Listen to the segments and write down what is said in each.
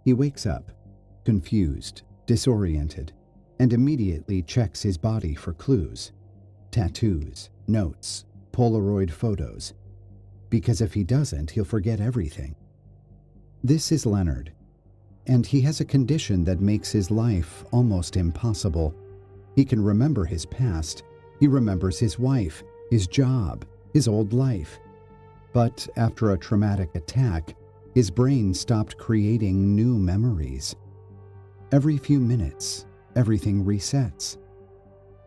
He wakes up, confused, disoriented, and immediately checks his body for clues. Tattoos, notes, Polaroid photos. Because if he doesn't, he'll forget everything. This is Leonard, and he has a condition that makes his life almost impossible. He can remember his past. He remembers his wife, his job, his old life. But after a traumatic attack, his brain stopped creating new memories. Every few minutes, everything resets.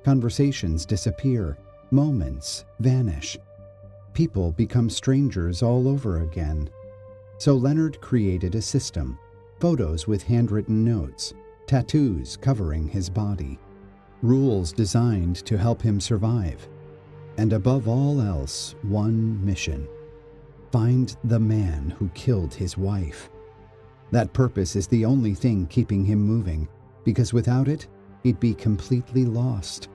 Conversations disappear, moments vanish. People become strangers all over again. So Leonard created a system, photos with handwritten notes, tattoos covering his body, rules designed to help him survive, and above all else, one mission: find the man who killed his wife. That purpose is the only thing keeping him moving, because without it, he'd be completely lost.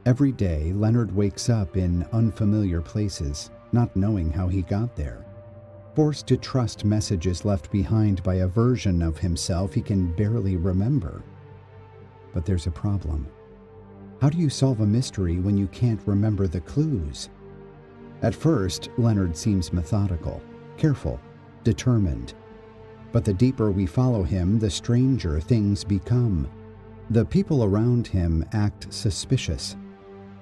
Every day, Leonard wakes up in unfamiliar places, not knowing how he got there. Forced to trust messages left behind by a version of himself he can barely remember. But there's a problem. How do you solve a mystery when you can't remember the clues? At first, Leonard seems methodical, careful, determined. But the deeper we follow him, the stranger things become. The people around him act suspicious.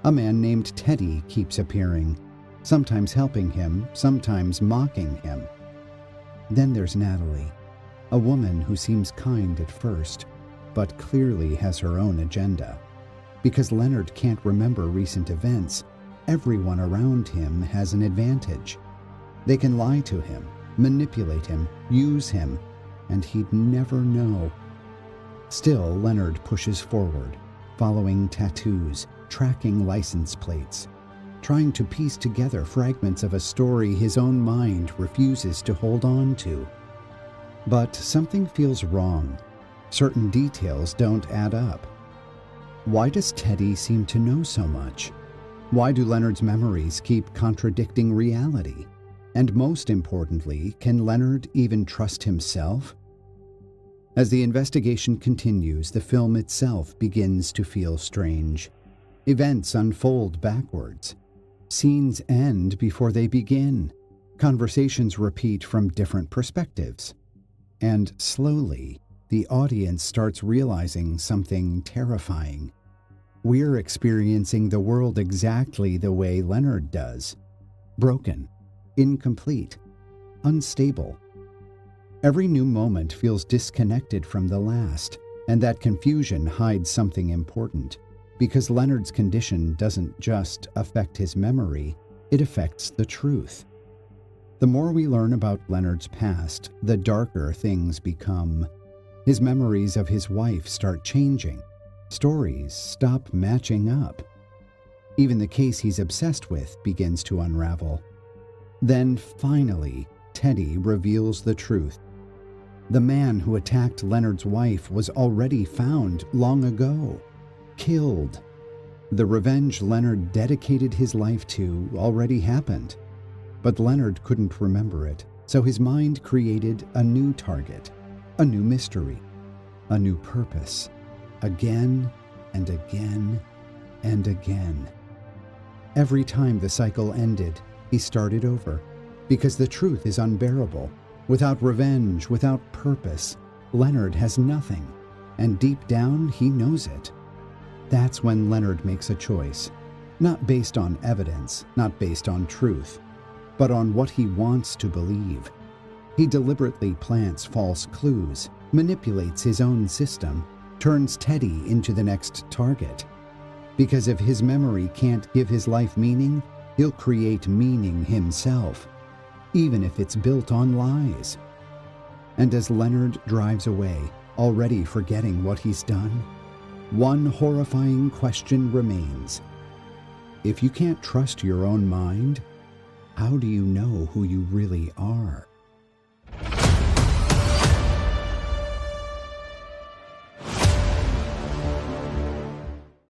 A man named Teddy keeps appearing, sometimes helping him, sometimes mocking him. Then there's Natalie, a woman who seems kind at first, but clearly has her own agenda. Because Leonard can't remember recent events, everyone around him has an advantage. They can lie to him, manipulate him, use him, and he'd never know. Still, Leonard pushes forward, following tattoos, tracking license plates, trying to piece together fragments of a story his own mind refuses to hold on to. But something feels wrong. Certain details don't add up. Why does Teddy seem to know so much? Why do Leonard's memories keep contradicting reality? And most importantly, can Leonard even trust himself? As the investigation continues, the film itself begins to feel strange. Events unfold backwards. Scenes end before they begin. Conversations repeat from different perspectives. And slowly, the audience starts realizing something terrifying. We're experiencing the world exactly the way Leonard does. Broken, incomplete, unstable. Every new moment feels disconnected from the last, and that confusion hides something important. Because Leonard's condition doesn't just affect his memory, it affects the truth. The more we learn about Leonard's past, the darker things become. His memories of his wife start changing. Stories stop matching up. Even the case he's obsessed with begins to unravel. Then finally, Teddy reveals the truth. The man who attacked Leonard's wife was already found long ago. Killed. The revenge Leonard dedicated his life to already happened. But Leonard couldn't remember it, so his mind created a new target, a new mystery, a new purpose, again and again and again. Every time the cycle ended, he started over, because the truth is unbearable. Without revenge, without purpose, Leonard has nothing, and deep down he knows it. That's when Leonard makes a choice, not based on evidence, not based on truth, but on what he wants to believe. He deliberately plants false clues, manipulates his own system, turns Teddy into the next target. Because if his memory can't give his life meaning, he'll create meaning himself, even if it's built on lies. And as Leonard drives away, already forgetting what he's done, one horrifying question remains. If you can't trust your own mind, how do you know who you really are?